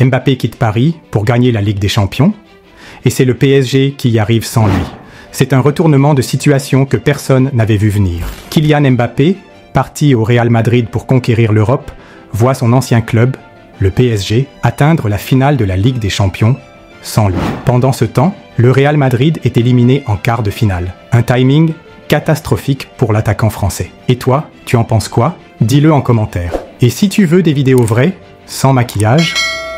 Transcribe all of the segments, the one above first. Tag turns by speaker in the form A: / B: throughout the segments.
A: Mbappé quitte Paris pour gagner la Ligue des Champions, et c'est le PSG qui y arrive sans lui. C'est un retournement de situation que personne n'avait vu venir. Kylian Mbappé, parti au Real Madrid pour conquérir l'Europe, voit son ancien club, le PSG, atteindre la finale de la Ligue des Champions sans lui. Pendant ce temps, le Real Madrid est éliminé en quart de finale. Un timing catastrophique pour l'attaquant français. Et toi, tu en penses quoi? Dis-le en commentaire. Et si tu veux des vidéos vraies, sans maquillage,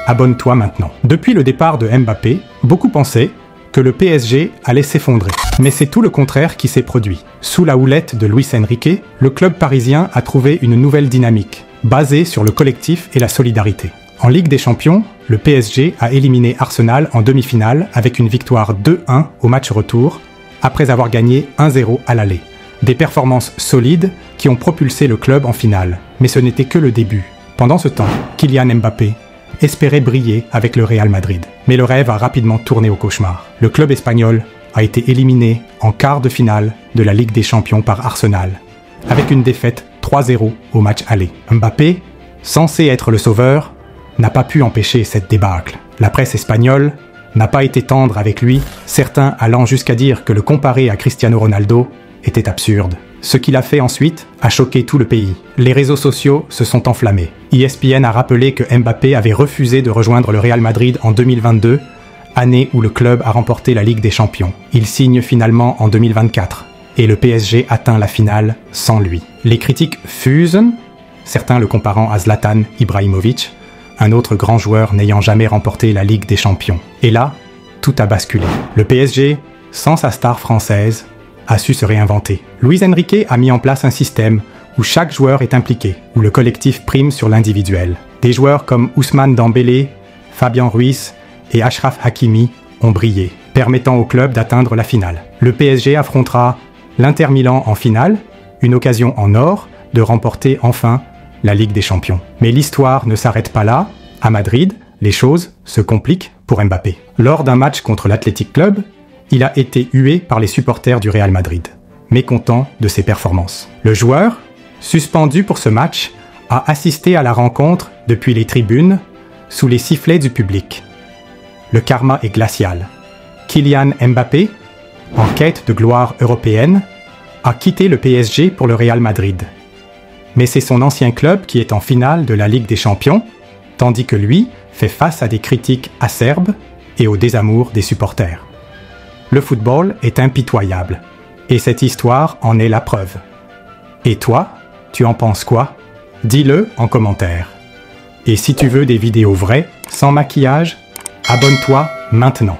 A: abonne-toi maintenant. Depuis le départ de Mbappé, beaucoup pensaient que le PSG allait s'effondrer. Mais c'est tout le contraire qui s'est produit. Sous la houlette de Luis Enrique, le club parisien a trouvé une nouvelle dynamique, basée sur le collectif et la solidarité. En Ligue des Champions, le PSG a éliminé Arsenal en demi-finale avec une victoire 2-1 au match retour, après avoir gagné 1-0 à l'aller. Des performances solides qui ont propulsé le club en finale. Mais ce n'était que le début. Pendant ce temps, Kylian Mbappé espérait briller avec le Real Madrid. Mais le rêve a rapidement tourné au cauchemar. Le club espagnol a été éliminé en quart de finale de la Ligue des Champions par Arsenal, avec une défaite 3-0 au match aller. Mbappé, censé être le sauveur, n'a pas pu empêcher cette débâcle. La presse espagnole n'a pas été tendre avec lui, certains allant jusqu'à dire que le comparer à Cristiano Ronaldo était absurde. Ce qu'il a fait ensuite a choqué tout le pays. Les réseaux sociaux se sont enflammés. ESPN a rappelé que Mbappé avait refusé de rejoindre le Real Madrid en 2022, année où le club a remporté la Ligue des Champions. Il signe finalement en 2024, et le PSG atteint la finale sans lui. Les critiques fusent, certains le comparant à Zlatan Ibrahimovic, un autre grand joueur n'ayant jamais remporté la Ligue des Champions. Et là, tout a basculé. Le PSG, sans sa star française, a su se réinventer. Luis Enrique a mis en place un système où chaque joueur est impliqué, où le collectif prime sur l'individuel. Des joueurs comme Ousmane Dembélé, Fabian Ruiz et Achraf Hakimi ont brillé, permettant au club d'atteindre la finale. Le PSG affrontera l'Inter Milan en finale, une occasion en or de remporter enfin la Ligue des Champions. Mais l'histoire ne s'arrête pas là. À Madrid, les choses se compliquent pour Mbappé. Lors d'un match contre l'Athletic Club, il a été hué par les supporters du Real Madrid, mécontents de ses performances. Le joueur, suspendu pour ce match, a assisté à la rencontre depuis les tribunes, sous les sifflets du public. Le karma est glacial. Kylian Mbappé, en quête de gloire européenne, a quitté le PSG pour le Real Madrid. Mais c'est son ancien club qui est en finale de la Ligue des Champions, tandis que lui fait face à des critiques acerbes et au désamour des supporters. Le football est impitoyable, et cette histoire en est la preuve. Et toi, tu en penses quoi? Dis-le en commentaire. Et si tu veux des vidéos vraies, sans maquillage, abonne-toi maintenant.